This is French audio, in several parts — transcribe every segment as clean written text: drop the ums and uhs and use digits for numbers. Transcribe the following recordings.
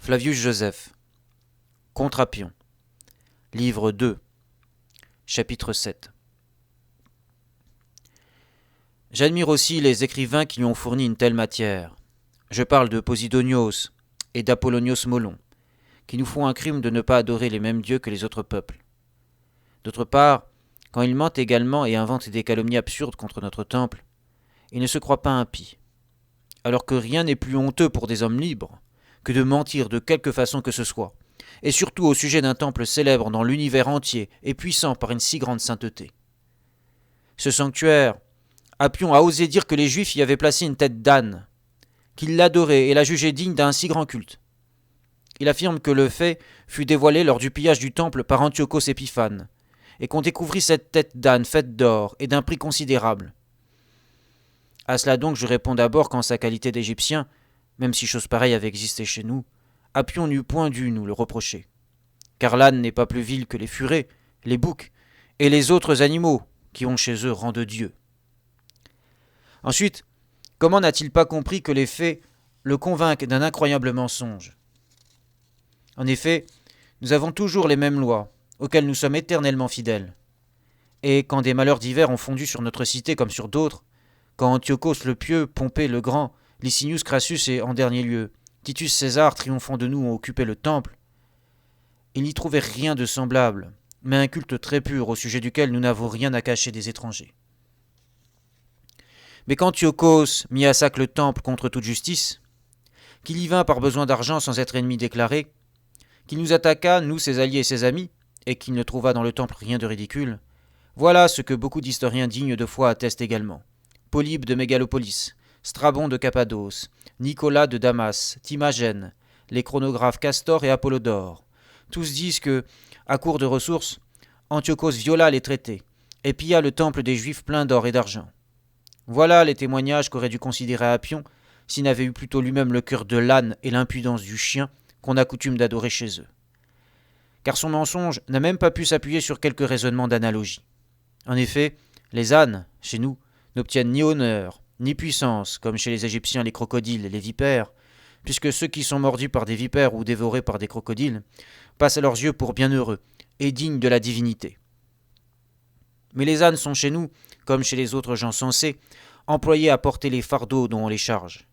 Flavius Joseph, Contre Appion, Livre 2, Chapitre 7. J'admire aussi les écrivains qui lui ont fourni une telle matière. Je parle de Posidonios et d'Apollonios Molon, qui nous font un crime de ne pas adorer les mêmes dieux que les autres peuples. D'autre part, quand ils mentent également et inventent des calomnies absurdes contre notre temple, ils ne se croient pas impies. Alors que rien n'est plus honteux pour des hommes libres que de mentir de quelque façon que ce soit, et surtout au sujet d'un temple célèbre dans l'univers entier et puissant par une si grande sainteté. Ce sanctuaire, Appion a osé dire que les Juifs y avaient placé une tête d'âne, qu'il l'adorait et la jugeait digne d'un si grand culte. Il affirme que le fait fut dévoilé lors du pillage du temple par Antiochos Épiphane, et qu'on découvrit cette tête d'âne faite d'or et d'un prix considérable. À cela donc je réponds d'abord qu'en sa qualité d'Égyptien, même si chose pareille avait existé chez nous, Appion n'eût point dû nous le reprocher. Car l'âne n'est pas plus vil que les furets, les boucs et les autres animaux qui ont chez eux rang de Dieu. Ensuite, comment n'a-t-il pas compris que les faits le convainquent d'un incroyable mensonge ? En effet, nous avons toujours les mêmes lois, auxquelles nous sommes éternellement fidèles. Et quand des malheurs divers ont fondu sur notre cité comme sur d'autres, quand Antiochos le pieux, Pompée le grand, Licinius Crassus et, en dernier lieu, Titus César triomphant de nous ont occupé le temple, il n'y trouvait rien de semblable, mais un culte très pur au sujet duquel nous n'avons rien à cacher des étrangers. Mais quand Antiochos mit à sac le temple contre toute justice, qu'il y vint par besoin d'argent sans être ennemi déclaré, qu'il nous attaqua, nous ses alliés et ses amis, et qu'il ne trouva dans le temple rien de ridicule, voilà ce que beaucoup d'historiens dignes de foi attestent également. Polybe de Mégalopolis, Strabon de Cappadoce, Nicolas de Damas, Timagène, les chronographes Castor et Apollodore, tous disent que, à court de ressources, Antiochos viola les traités et pilla le temple des Juifs plein d'or et d'argent. Voilà les témoignages qu'aurait dû considérer Appion s'il n'avait eu plutôt lui-même le cœur de l'âne et l'impudence du chien qu'on a coutume d'adorer chez eux. Car son mensonge n'a même pas pu s'appuyer sur quelques raisonnements d'analogie. En effet, les ânes, chez nous, n'obtiennent ni honneur, ni puissance, comme chez les Égyptiens les crocodiles et les vipères, puisque ceux qui sont mordus par des vipères ou dévorés par des crocodiles passent à leurs yeux pour bienheureux et dignes de la divinité. Mais les ânes sont chez nous, comme chez les autres gens sensés, employés à porter les fardeaux dont on les charge,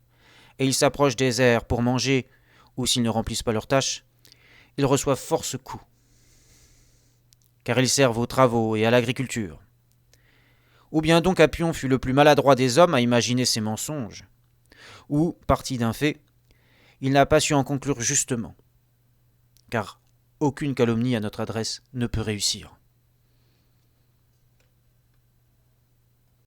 et ils s'approchent des airs pour manger, ou s'ils ne remplissent pas leurs tâches, ils reçoivent force coups, car ils servent aux travaux et à l'agriculture. Ou bien donc Appion fut le plus maladroit des hommes à imaginer ces mensonges, ou, parti d'un fait, il n'a pas su en conclure justement, car aucune calomnie à notre adresse ne peut réussir.